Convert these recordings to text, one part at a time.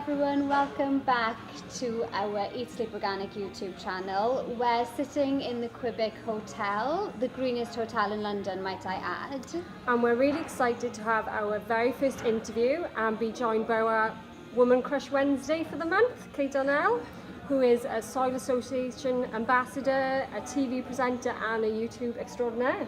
everyone, welcome back to our Eat Sleep Organic YouTube channel. We're sitting in the Quebec Hotel, the greenest hotel in London, might I add. And we're really excited to have our very first interview and be joined by our Woman Crush Wednesday for the month, Kate Donnell, who is a Soil Association ambassador, a TV presenter and a YouTube extraordinaire.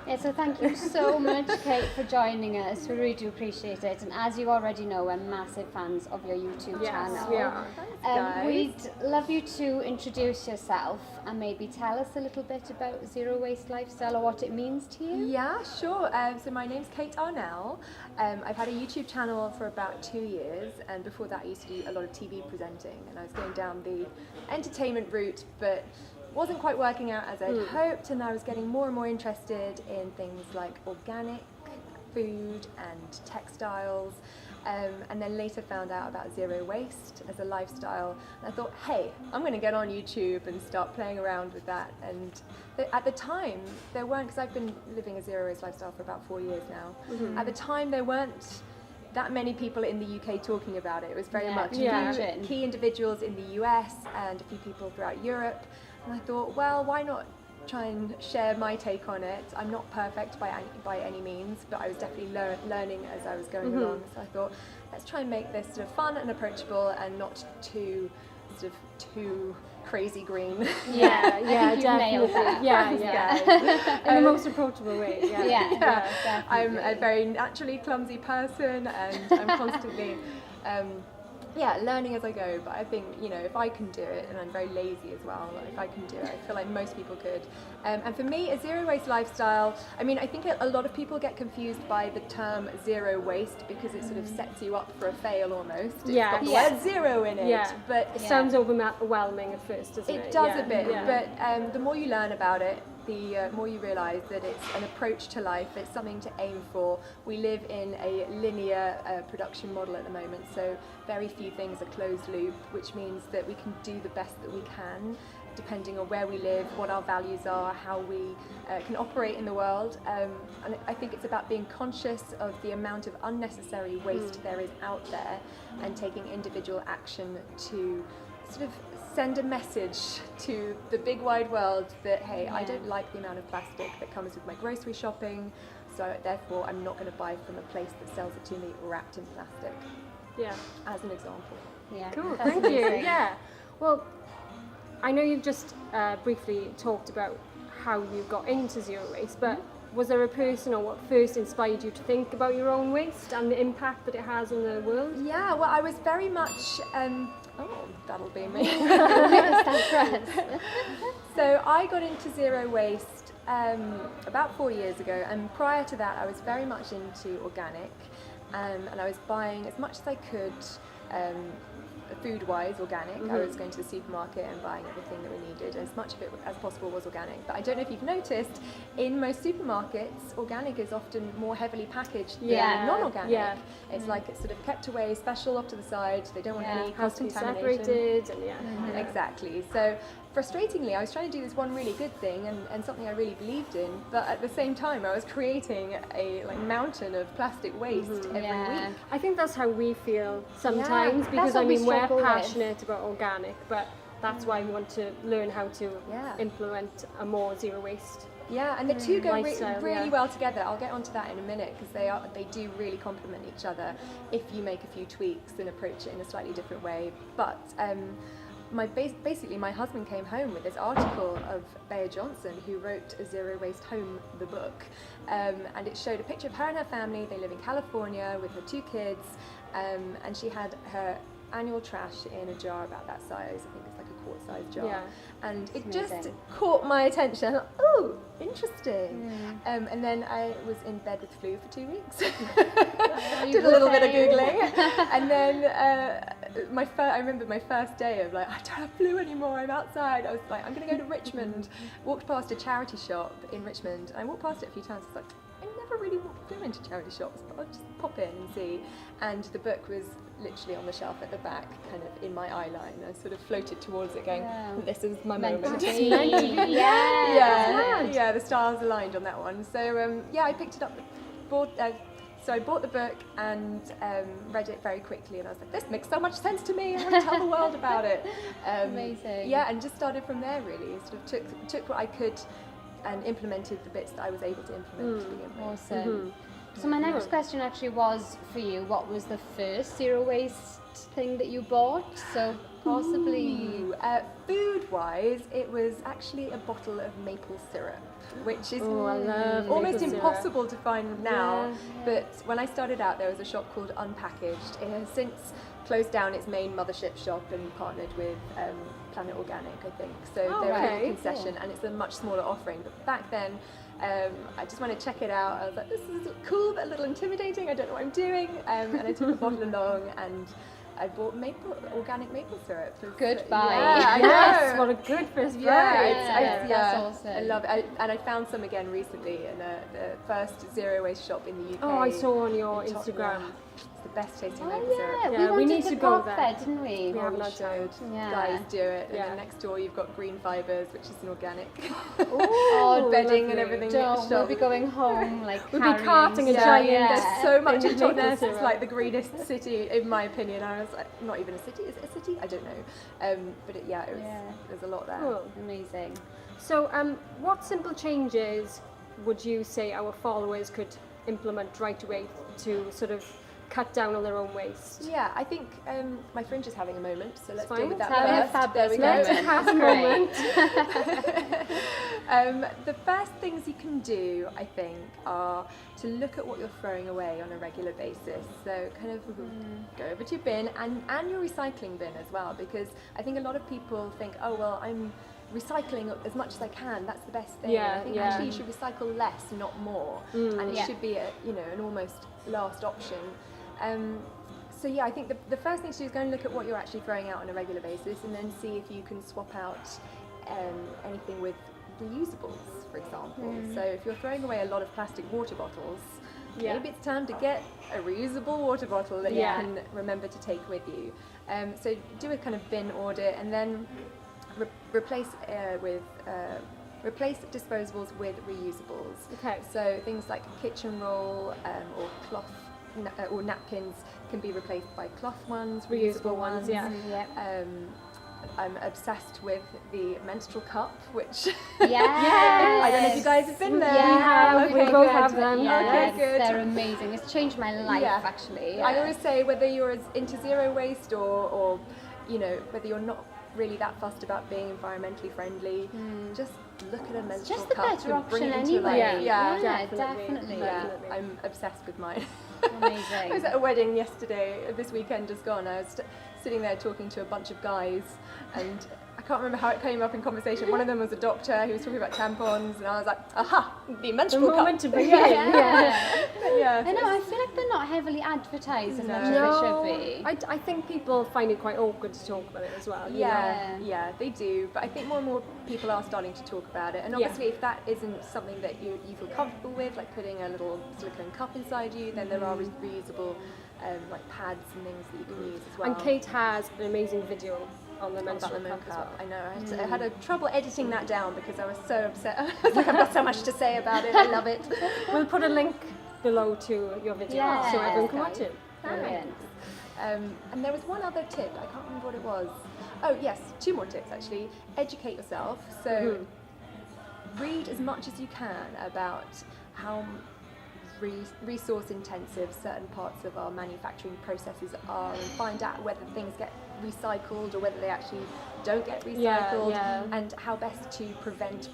Yeah, so thank you so much, Kate, for joining us. We really do appreciate it. And as you already know, we're massive fans of your YouTube channel. Yes, we are. Guys. We'd love you to introduce yourself and maybe tell us a little bit about zero waste lifestyle or what it means to you. Yeah, sure. So my name's Kate Arnell. I've had a YouTube channel for about 2 years, and before that I used to do a lot of TV presenting, and I was going down the entertainment route, but wasn't quite working out as I'd hoped, and I was getting more and more interested in things like organic food and textiles, and then later found out about zero waste as a lifestyle, and I thought, hey, I'm going to get on YouTube and start playing around with that. And at the time there weren't, because I've been living a zero waste lifestyle for about 4 years now, at the time there weren't that many people in the UK talking about it. It was very much key individuals in the US and a few people throughout Europe. And I thought, well, why not try and share my take on it? I'm not perfect by any means, but I was definitely learning as I was going along. So I thought, let's try and make this sort of fun and approachable and not too crazy green. Yeah, I think you nailed that. Yeah. In the most approachable way. Yeah. I'm a very naturally clumsy person, and I'm constantly learning as I go. But I think, if I can do it, and I'm very lazy as well, if I can do it, I feel like most people could. And for me, a zero waste lifestyle, I think a lot of people get confused by the term zero waste because it sort of sets you up for a fail almost. It's got the word zero in it. But it sounds overwhelming at first, doesn't it? It does a bit, but the more you learn about it, the more you realise that it's an approach to life, it's something to aim for. We live in a linear production model at the moment, so very few things are closed loop, which means that we can do the best that we can, depending on where we live, what our values are, how we can operate in the world. And I think it's about being conscious of the amount of unnecessary waste there is out there, and taking individual action to sort of send a message to the big wide world that, hey, I don't like the amount of plastic that comes with my grocery shopping, so therefore I'm not going to buy from a place that sells it to me wrapped in plastic. Yeah. As an example. Yeah. Cool, thank you. Yeah. Well, I know you've just briefly talked about how you got into zero waste, but was there a person or what first inspired you to think about your own waste and the impact that it has on the world? Yeah, well, I was very much, that'll be me. So I got into zero waste about 4 years ago, and prior to that I was very much into organic, and I was buying as much as I could food-wise organic. I was going to the supermarket and buying everything that we needed. As much of it as possible was organic. But I don't know if you've noticed, in most supermarkets, organic is often more heavily packaged than non-organic. Yeah. It's like it's sort of kept away, special off to the side. They don't want any cross-contamination. Separated and Exactly. So frustratingly, I was trying to do this one really good thing and something I really believed in, but at the same time I was creating a mountain of plastic waste every week. I think that's how we feel sometimes, because we're passionate about organic, but that's why we want to learn how to implement a more zero waste. Yeah, and the two go really well together. I'll get onto that in a minute, because they do really complement each other if you make a few tweaks and approach it in a slightly different way. But basically my husband came home with this article of Bea Johnson, who wrote A Zero Waste Home, the book, and it showed a picture of her and her family. They live in California with her 2 kids, and she had her annual trash in a jar about that size. I think it's like a quart-sized jar, and it just caught my attention. I thought, oh, interesting. And then I was in bed with flu for 2 weeks. Did a little bit of googling, and then I remember my first day of I don't have flu anymore. I'm outside. I was like, I'm going to go to Richmond. Walked past a charity shop in Richmond, and I walked past it a few times. I was like, I never really flew into charity shops, but I'll just pop in and see. And the book was literally on the shelf at the back, kind of in my eye line. I sort of floated towards it going, this is my moment. Yeah, the stars aligned on that one. So I picked it up, So I bought the book and read it very quickly, and I was like, this makes so much sense to me. I want to tell the world about it. Amazing. Yeah, and just started from there really. Sort of took what I could and implemented the bits that I was able to implement to begin with. Awesome. So my next question actually was for you, what was the first zero waste thing that you bought? So possibly... Food-wise, it was actually a bottle of maple syrup, which is I love almost maple impossible to find now. Yeah. But when I started out, there was a shop called Unpackaged. It has since closed down its main mothership shop and partnered with Planet Organic, I think. So they're a concession, and it's a much smaller offering. But back then, I just wanted to check it out. I was like, this is cool, but a little intimidating. I don't know what I'm doing. And I took a bottle along, and I bought organic maple syrup. Good buy. Yeah, I know. Yes, what a good first prize. That's awesome. I love it. And I found some again recently in the first zero waste shop in the UK. Oh, I saw on your in Instagram. Tottenham. It's the best tasting Oh maple syrup. yeah, Yeah, we we wanted need to to go park there. there, didn't we? We have We not should. Yeah. Guys, do it. And Yeah. then next door you've got Green Fibers, which is an organic. Oh, bedding lovely. and everything. Don't, we'll be going home like We'll be carting a carrying giant- yeah. There's so much Thing in of Totnes. maple It's syrup. like the greenest city, in my opinion. I was like, not even a city. Is it a city? I don't know. But there's a lot there. Cool. Amazing. So, what simple changes would you say our followers could implement right away to sort of cut down on their own waste? Yeah, I think my fringe is having a moment, so let's Fine. deal with that Having a first. There we fabulous go. Let's have a moment. The first things you can do, I think, are to look at what you're throwing away on a regular basis. So kind of go over to your bin and your recycling bin as well, because I think a lot of people think, oh, well, I'm recycling as much as I can, that's the best thing. Yeah, And I think yeah. actually you should recycle less, not more. And it should be an almost last option. So yeah, I think the first thing to do is go and look at what you're actually throwing out on a regular basis, and then see if you can swap out anything with reusables, for example. So if you're throwing away a lot of plastic water bottles, maybe it's time to get a reusable water bottle that you can remember to take with you. So do a kind of bin audit, and then replace disposables with reusables. Okay. So things like a kitchen roll or cloth or napkins can be replaced by cloth ones, reusable ones. yeah. I'm obsessed with the menstrual cup, which Yes. I don't know if you guys have been there. Yeah, we both good. have them. Yes, Okay, good. they're amazing. It's changed my life actually. I always say, whether you're into zero waste or whether you're not really that fussed about being environmentally friendly, just look at a it's menstrual just the cup better and bring option it into your anyway. life. Yeah, definitely. definitely. Yeah, I'm obsessed with mine. Amazing. I was at a wedding this weekend just gone. I was sitting there talking to a bunch of guys, and I can't remember how it came up in conversation. One of them was a doctor who was talking about tampons, and I was like, aha, the menstrual cup. moment to begin. Yeah. But yeah, I know, I feel like they're not heavily advertised as much as No, they should be. I think people find it quite awkward to talk about it as well. you know? Yeah, they do. But I think more and more people are starting to talk about it. And obviously, if that isn't something that you feel comfortable with, like putting a little silicone cup inside you, then there are reusable like pads and things that you can use as well. And Kate has an amazing video on the about menstrual the moon cup as well. cup. I know. I had a trouble editing that down because I was so upset. I was like, I've got so much to say about it. I love it. We'll put a link below to your video Yes, so everyone can guys. watch it. Brilliant. And there was one other tip. I can't remember what it was. Oh yes, two more tips actually. Educate yourself. So read as much as you can about how resource intensive certain parts of our manufacturing processes are, and find out whether things get recycled or whether they actually don't get recycled, and how best to prevent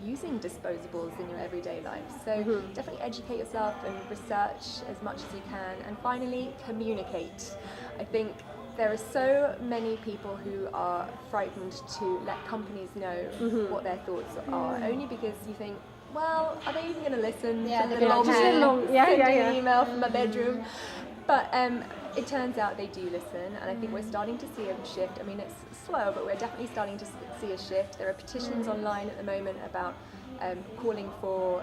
using disposables in your everyday life. So definitely educate yourself and research as much as you can. And finally, communicate. I think there are so many people who are frightened to let companies know what their thoughts are, only because you think, well, are they even going to listen Yeah, to they're the gonna long care. sending an email from my bedroom? But it turns out they do listen, and I think we're starting to see a shift. I mean, it's slow, but we're definitely starting to see a shift. There are petitions online at the moment about calling for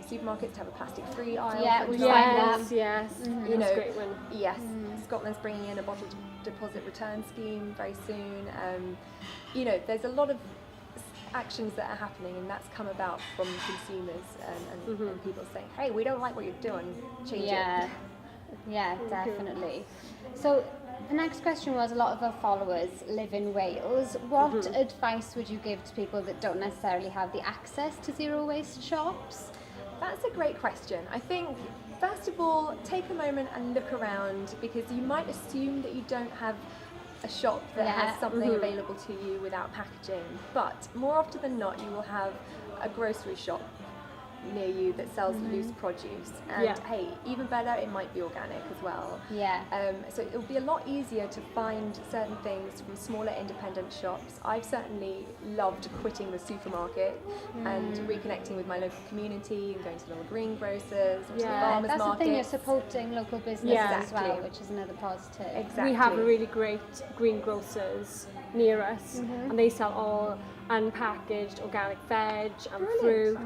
supermarkets to have a plastic-free aisle. Yeah, for we've example. Yes. You know, That's a great one. Yes, Scotland's bringing in a bottle deposit return scheme very soon. You know, there's a lot of actions that are happening, and that's come about from consumers and people saying, hey, we don't like what you're doing, change it. Yeah, definitely. So the next question was, a lot of our followers live in Wales. What advice would you give to people that don't necessarily have the access to zero waste shops? That's a great question. I think, first of all, take a moment and look around, because you might assume that you don't have a shop that has something available to you without packaging, but more often than not you will have a grocery shop near you that sells loose produce, and hey, even better, it might be organic as well. So it'll be a lot easier to find certain things from smaller independent shops. I've certainly loved quitting the supermarket and reconnecting with my local community and going to little greengrocers or to the farmers that's markets. The thing, you're supporting local businesses as well, which is another positive. Exactly. We have a really great greengrocers near us, and they sell all unpackaged organic veg and fruit,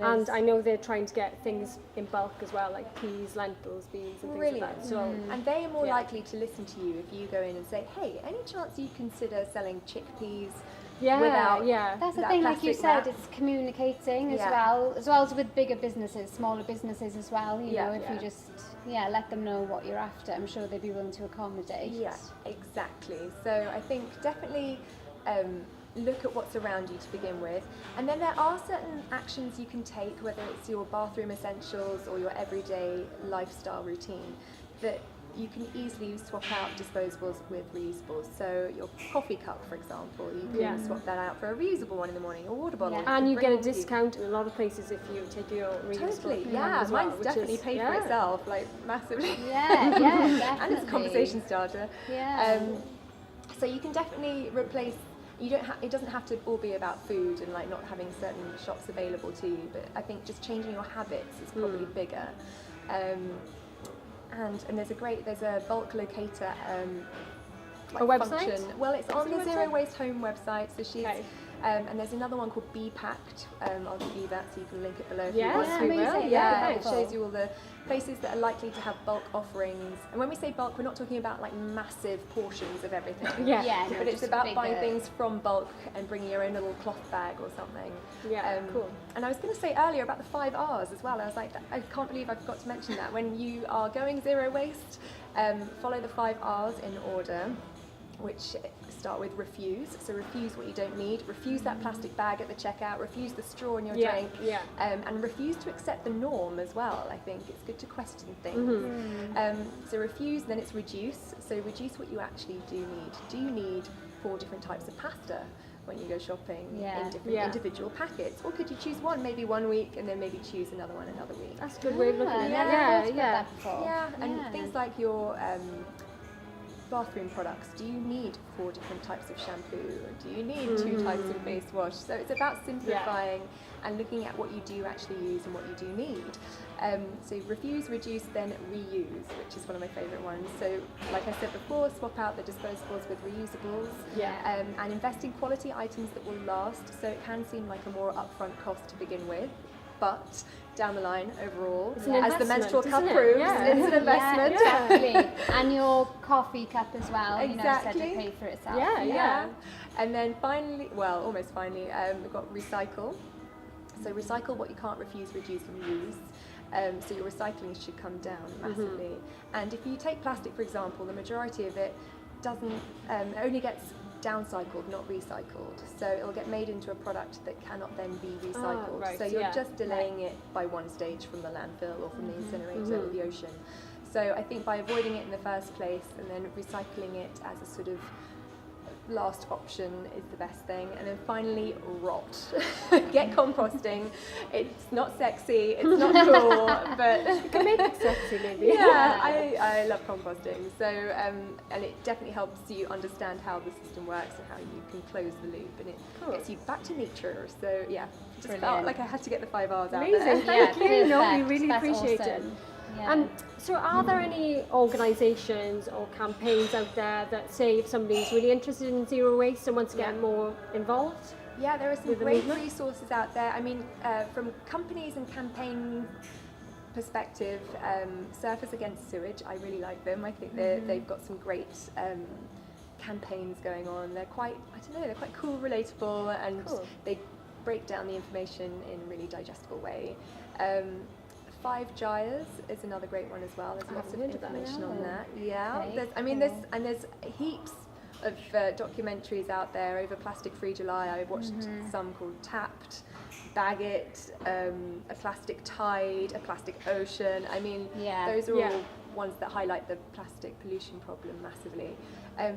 and I know they're trying to get things in bulk as well, like peas, lentils, beans and things like that. So and they are more likely to listen to you if you go in and say, hey, any chance you consider selling chickpeas without that's the that thing, like you said, wrap? it's communicating as well as with bigger businesses, smaller businesses as well, you know, if you just let them know what you're after, I'm sure they'd be willing to accommodate. Exactly. So I think definitely look at what's around you to begin with, and then there are certain actions you can take, whether it's your bathroom essentials or your everyday lifestyle routine, that you can easily swap out disposables with reusables. So your coffee cup, for example, you can swap that out for a reusable one in the morning, or water bottle. And you get a discount in a lot of places if you take your reusable. Totally, as well, mine's definitely paid for itself, like massively. Definitely. And it's a conversation starter. So you can definitely replace. It doesn't have to all be about food and like not having certain shops available to you, but I think just changing your habits is probably bigger. And there's a bulk locator a website? function. Well, it's on the Zero Waste Home website. So she's and there's another one called Be Packed. I'll give you that so you can link it below if you want to. Amazing. It shows you all the places that are likely to have bulk offerings. And when we say bulk, we're not talking about like massive portions of everything. But it's about buying things from bulk and bringing your own little cloth bag or something. Cool. And I was going to say earlier about the 5 R's as well. I was like, I can't believe I forgot to mention that. When you are going zero waste, follow the 5 R's in order, which start with refuse. So refuse what you don't need, refuse that plastic bag at the checkout, refuse the straw in your drink, and refuse to accept the norm as well. I think it's good to question things. So refuse, then it's reduce. So reduce what you actually do need. Do you need 4 different types of pasta when you go shopping in different individual packets? Or could you choose one, maybe 1 week, and then maybe choose another one another week? That's a good way of looking at it. And things like your bathroom products. Do you need 4 different types of shampoo? Do you need 2 types of face wash? So it's about simplifying and looking at what you do actually use and what you do need. So refuse, reduce, then reuse, which is one of my favourite ones. So like I said before, swap out the disposables with reusables, and invest in quality items that will last. So it can seem like a more upfront cost to begin with, but down the line, overall, as the menstrual cup proves, it's an investment. Exactly. And your coffee cup as well, you know, said to pay for itself. And then finally, well, almost finally, we've got recycle. So recycle what you can't refuse, reduce, and reuse. So your recycling should come down massively. And if you take plastic, for example, the majority of it only gets downcycled, not recycled. So it'll get made into a product that cannot then be recycled. So you're just delaying it by 1 stage from the landfill or from the incinerator or the ocean. So I think by avoiding it in the first place and then recycling it as a sort of last option is the best thing. And then finally, rot. Get composting. It's not sexy, it's not cool, but you can make it sexy maybe. I love composting. So and it definitely helps you understand how the system works and how you can close the loop, and it gets you back to nature. So just felt like I had to get the 5 R's out there. Amazing, thank you. No, we really That's appreciate awesome. it. And so are there any organisations or campaigns out there that say if somebody's really interested in zero waste and wants to get more involved? Yeah, there are some great resources out there. I mean, from companies and campaign perspective, Surfers Against Sewage, I really like them. I think they've got some great campaigns going on. They're quite, I don't know, they're quite cool, relatable, and they break down the information in a really digestible way. 5 Gyres is another great one as well. There's lots of information on that. Yeah, there's heaps of documentaries out there over Plastic Free July. I watched some called Tapped, Bag It, A Plastic Tide, A Plastic Ocean. I mean, those are all ones that highlight the plastic pollution problem massively.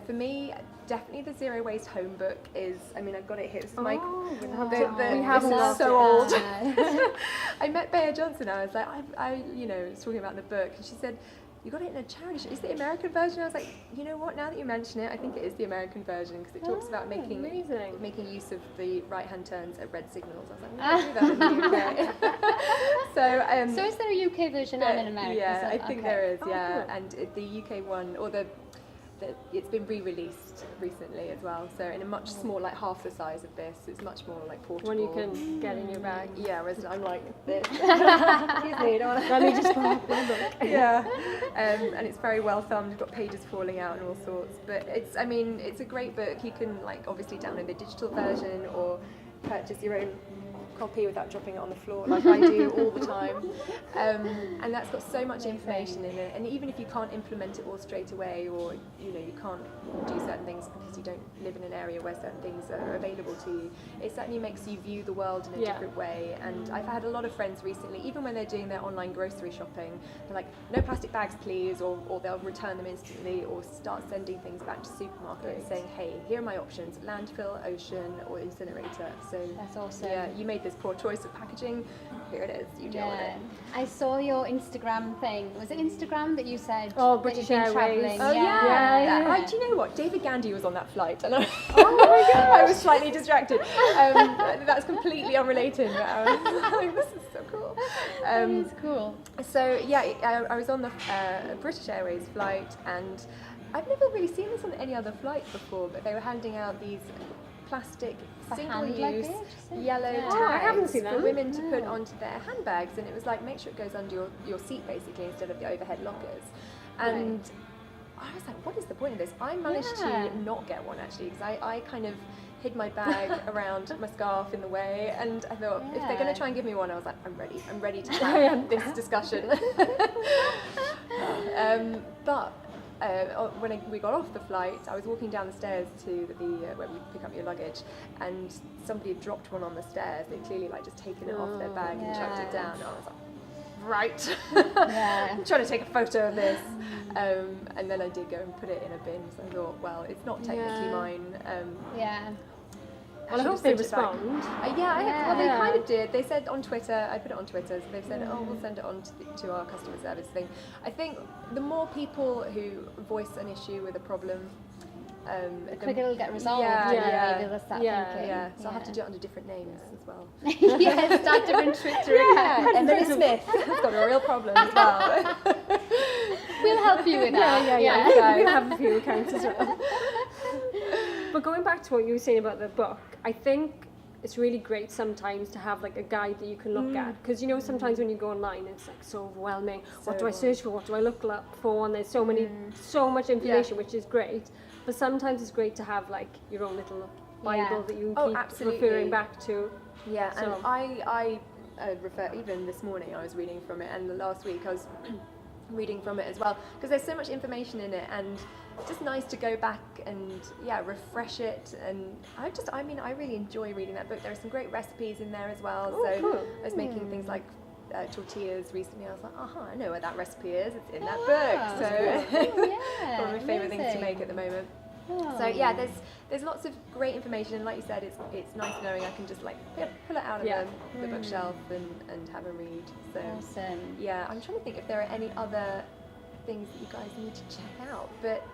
For me, definitely the Zero Waste Home book is, I mean, I've got it here. This is my, this is so old. I met Bea Johnson, I was like, I was talking about the book, and she said, you got it in a charity shop. Is the American version? I was like, you know what, now that you mention it, I think it is the American version, because it talks about making use of the right-hand turns at red signals. I was like, we don't do that in the UK. So is there a UK version and an American? Yeah, I think there is, and the UK one, or it's been re-released recently as well, so in a much smaller, like half the size of this. It's much more like portable. One you can get in your bag. Yeah, whereas I'm like this. Excuse me, let me just my book. Yeah, and it's very well thumbed. You've got pages falling out and all sorts. But it's a great book. You can obviously download the digital version or purchase your own copy without dropping it on the floor like I do all the time, and that's got so much information in it, and even if you can't implement it all straight away, or you can't do certain things because you don't live in an area where certain things are available to you, it certainly makes you view the world in a different way. And I've had a lot of friends recently, even when they're doing their online grocery shopping, they're like, no plastic bags please, or they'll return them instantly, or start sending things back to supermarkets saying, hey, here are my options: landfill, ocean, or incinerator. So that's awesome. Yeah, you made this poor choice of packaging, here it is, you deal with it. I saw your Instagram thing. Was it Instagram that you said British that you've been travelling? Oh yeah. Do you know what? David Gandy was on that flight, and I was slightly distracted. That's completely unrelated. But I was like, this is so cool. That is cool. So yeah, I was on the British Airways flight, and I've never really seen this on any other flight before, but they were handing out these plastic single-use yellow tags for women to put onto their handbags, and it was like, make sure it goes under your seat basically instead of the overhead lockers. And I was like, what is the point of this? I managed to not get one actually, because I kind of hid my bag around my scarf in the way, and I thought, if they're going to try and give me one, I was like, I'm ready to have this discussion. But when we got off the flight, I was walking down the stairs to where we pick up your luggage, and somebody had dropped one on the stairs. They'd clearly just taken it off their bag and chucked it down. And I was like, right, I'm trying to take a photo of this. And then I did go and put it in a bin, so I thought, well, it's not technically mine. Well, I hope they respond. Well, they kind of did. They said on Twitter, I put it on Twitter, so they've said, we'll send it on to our customer service thing. I think the more people who voice an issue with a problem, the quicker it'll get resolved. Maybe they'll start thinking. So I'll have to do it under different names as well. Start different Twitter accounts. Emily Smith has got a real problem as well. We'll help you with that. We'll have a few accounts as well. But going back to what you were saying about the book, I think it's really great sometimes to have a guide that you can look at, because sometimes when you go online it's so overwhelming. What do I search for? What do I look for? And there's so much information, which is great. But sometimes it's great to have your own little Bible that you can keep referring back to. Yeah, so. And I refer, even this morning I was reading from it, and last week I was reading from it as well, because there's so much information in it, and it's just nice to go back and refresh it. And I really enjoy reading that book. There are some great recipes in there as well. Cool. I was making things like tortillas recently. I was like, I know what that recipe is. It's in that book. So one of my favourite things to make at the moment. So there's lots of great information, and like you said, it's nice knowing I can just pull it out of the bookshelf and have a read. So awesome. Yeah, I'm trying to think if there are any other things that you guys need to check out, but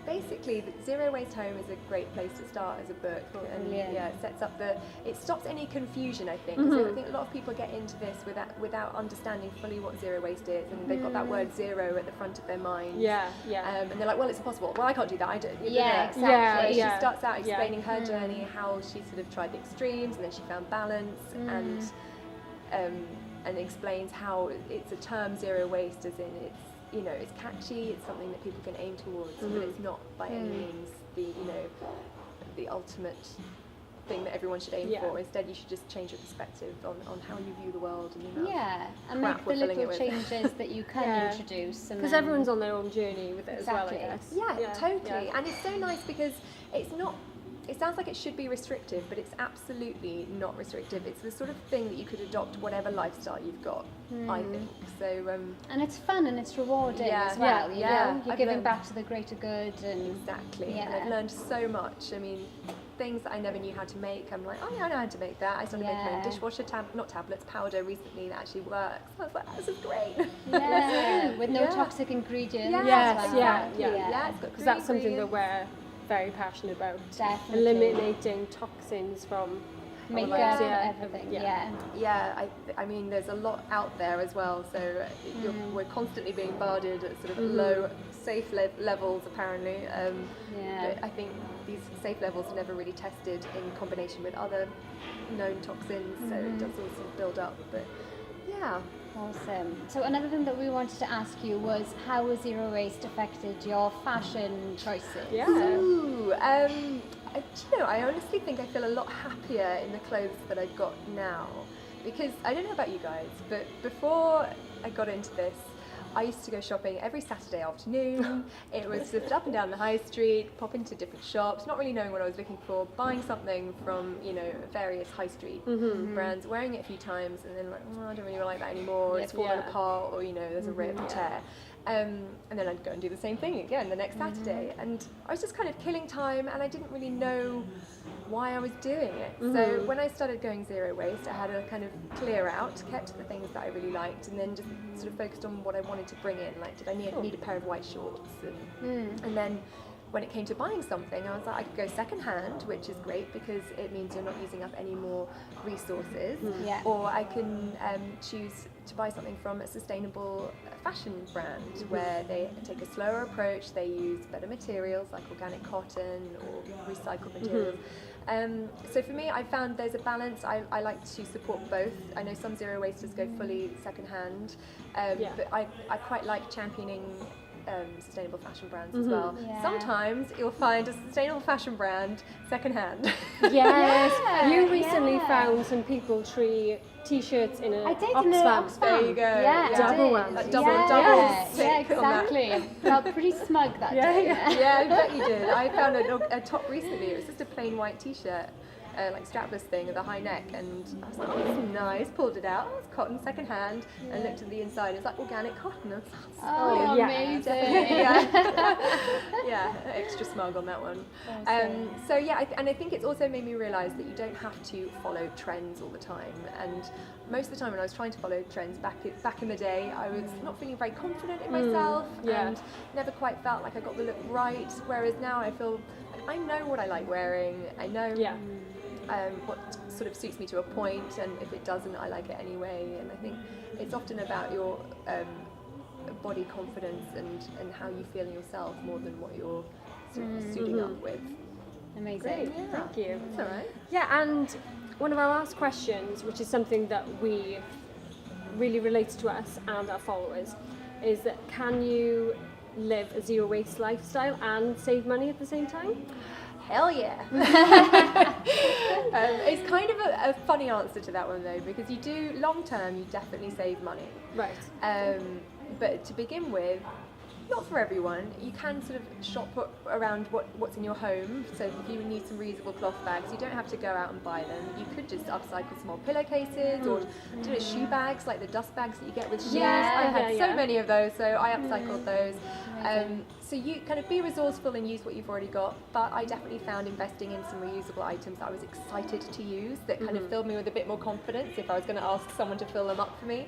basically Zero Waste Home is a great place to start as a book. And it sets up it stops any confusion, I think. So I think a lot of people get into this without understanding fully what zero waste is, and they've got that word zero at the front of their mind. And they're like, well, it's impossible. Well, I can't do that. I don't. Exactly. She starts out explaining her journey, how she sort of tried the extremes, and then she found balance, and explains how it's a term, zero waste, as in it's catchy, it's something that people can aim towards, but it's not by any means the ultimate thing that everyone should aim for. Instead, you should just change your perspective on how you view the world and the amount and make the little changes that you can introduce. Because everyone's on their own journey with it as well, I guess. Yeah, totally. And it's so nice because it's not. It sounds like it should be restrictive, but it's absolutely not restrictive. It's the sort of thing that you could adopt whatever lifestyle you've got, I think. So, and it's fun and it's rewarding as well. You know, you're giving back to the greater good. And exactly. And I've learned so much. I mean, things that I never knew how to make, I'm like, oh yeah, I know how to make that. I started making my own dishwasher powder recently that actually works. I was like, this is great. Yeah, with no toxic ingredients. Because that's something that we're very passionate about. Definitely. Eliminating toxins from makeup, everything. I mean, there's a lot out there as well, so we're constantly being bombarded at sort of low safe levels apparently, but I think these safe levels are never really tested in combination with other known toxins, so it does all sort of build up, but Awesome. So another thing that we wanted to ask you was, how has zero waste affected your fashion choices? I honestly think I feel a lot happier in the clothes that I've got now, because I don't know about you guys, but before I got into this, I used to go shopping every Saturday afternoon. It was just up and down the high street, pop into different shops, not really knowing what I was looking for, buying something from, various high street brands, wearing it a few times, and then like, I don't really like that anymore, it's fallen apart, or there's a rip, tear. And then I'd go and do the same thing again the next Saturday, and I was just kind of killing time, and I didn't really know why I was doing it. So when I started going zero waste, I had a kind of clear out, kept the things that I really liked, and then just sort of focused on what I wanted to bring in. Like, did I need a pair of white shorts? And then when it came to buying something, I was like, I could go second hand, which is great because it means you're not using up any more resources. Or I can choose to buy something from a sustainable fashion brand where they take a slower approach, they use better materials like organic cotton or recycled materials. So for me, I found there's a balance. I like to support both. I know some zero wasters go fully second hand, but I quite like championing sustainable fashion brands as well. Sometimes you'll find a sustainable fashion brand second hand. You recently found some People Tree t-shirts in an Oxfam. There you go. Double one. Double. Yeah, exactly. I felt pretty smug that day. I bet you did. I found a top recently. It was just a plain white t-shirt, like strapless thing with a high neck, and I was like, oh, this is nice. Pulled it out. It's cotton second hand, and looked at the inside. It's like organic cotton. Amazing. Extra smug on that one. Awesome. I think it's also made me realise that you don't have to follow trends all the time. And most of the time when I was trying to follow trends back in the day, I was not feeling very confident in myself and never quite felt like I got the look right. Whereas now I feel I know what I like wearing. I know what sort of suits me to a point, and if it doesn't, I like it anyway. And I think it's often about your body confidence and how you feel in yourself more than what you're sort of suiting up with. Amazing. Great. Thank you. That's all right. Yeah, and one of our last questions, which is something that we really relates to us and our followers, is that can you live a zero waste lifestyle and save money at the same time? Hell yeah. It's kind of a funny answer to that one though, because you do long term, you definitely save money. Right. But to begin with, not for everyone. You can sort of shop around what's in your home. So if you need some reusable cloth bags, you don't have to go out and buy them. You could just upcycle small pillowcases or do shoe bags, like the dust bags that you get with shoes. I had so many of those, so I upcycled those. So you kind of be resourceful and use what you've already got, but I definitely found investing in some reusable items that I was excited to use, that kind of filled me with a bit more confidence if I was going to ask someone to fill them up for me.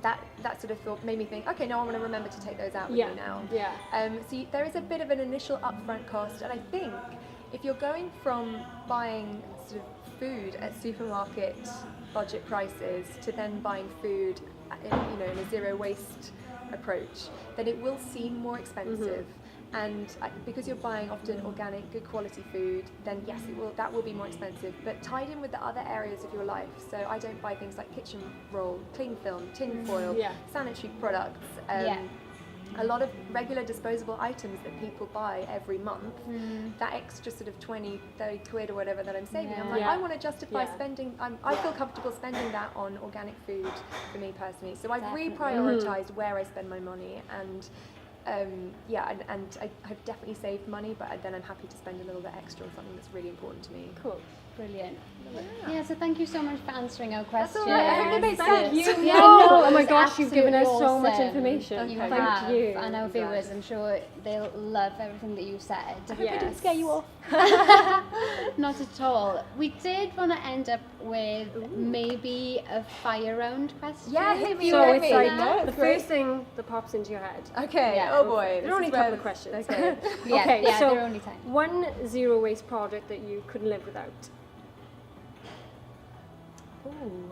That sort of thought made me think, okay, now I want to remember to take those out with me now. So there is a bit of an initial upfront cost, and I think if you're going from buying sort of food at supermarket budget prices to then buying food in a zero waste approach, then it will seem more expensive. And because you're buying often organic, good quality food, then yes, that will be more expensive, but tied in with the other areas of your life. So I don't buy things like kitchen roll, cling film, tin foil, sanitary products, a lot of regular disposable items that people buy every month. That extra sort of 20, 30 quid or whatever that I'm saving, I'm like, I want to justify spending, I feel comfortable spending that on organic food for me personally. So I've reprioritized where I spend my money, and and I've definitely saved money, but then I'm happy to spend a little bit extra on something that's really important to me. Cool. Brilliant. Yeah, so thank you so much for answering our questions. That's all right. I hope it makes sense. Yeah, no, oh my gosh, you've given us so much information. You Thank have. you. And our viewers, I'm sure they'll love everything that you said. I hope I didn't scare you off. Not at all. We did want to end up with maybe a fire round question. Yeah, hit me. So it's like the first thing that pops into your head. Okay. Yeah. Oh boy. There are only a couple of questions. Okay. Okay, yeah, so there are only 10. one zero waste product that you couldn't live without. Ooh,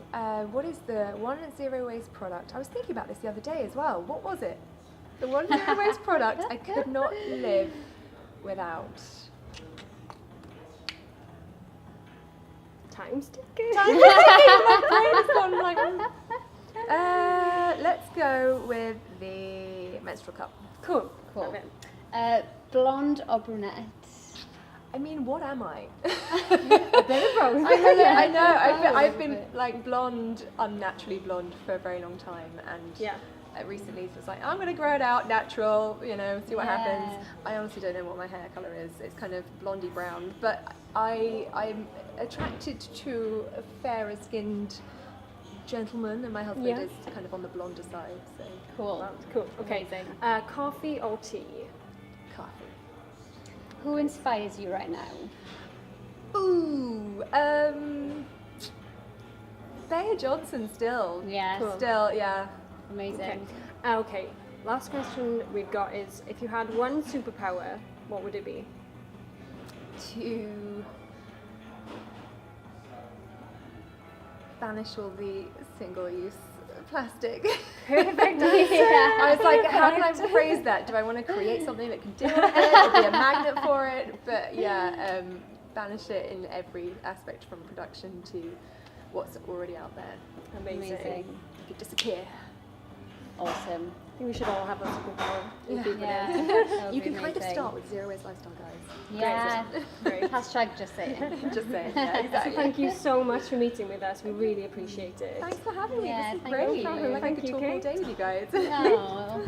what is the one zero waste product? I was thinking about this the other day as well. What was it? The one zero waste product I could not live without. Time's ticking. Let's go with the menstrual cup. Cool. Cool. Okay. Blonde or brunette? I mean, what am I? A bit of both. I know. I've been like blonde, unnaturally blonde for a very long time, and recently it was like, I'm going to grow it out natural, see what happens. I honestly don't know what my hair colour is. It's kind of blondie brown, but I'm attracted to a fairer skinned gentleman, and my husband is kind of on the blonder side. So Cool. Cool. Okay. Amazing. Coffee or tea? coffee. Who inspires you right now? Ooh, Bea Johnson still. Yes. Cool. Still, yeah. Amazing. Okay. Last question we've got is, if you had one superpower, what would it be? To banish all the single-use plastic. Perfect. I was like, how can I phrase that? Do I want to create something that can deal with it, or be a magnet for it? But yeah, banish it in every aspect, from production to what's already out there. Amazing. Amazing. You could disappear. Awesome. I think we should all have that superpower. Yeah. That would You be can kind of amazing. start with Zero Waste Lifestyle, guys. Yeah. Great. Hashtag just saying. Just saying, yeah, exactly. So thank you so much for meeting with us. We really appreciate it. Thanks for having me. Yeah, This is thank great. you. I feel like I Thank could you, talk all Kate. day with you guys. Oh.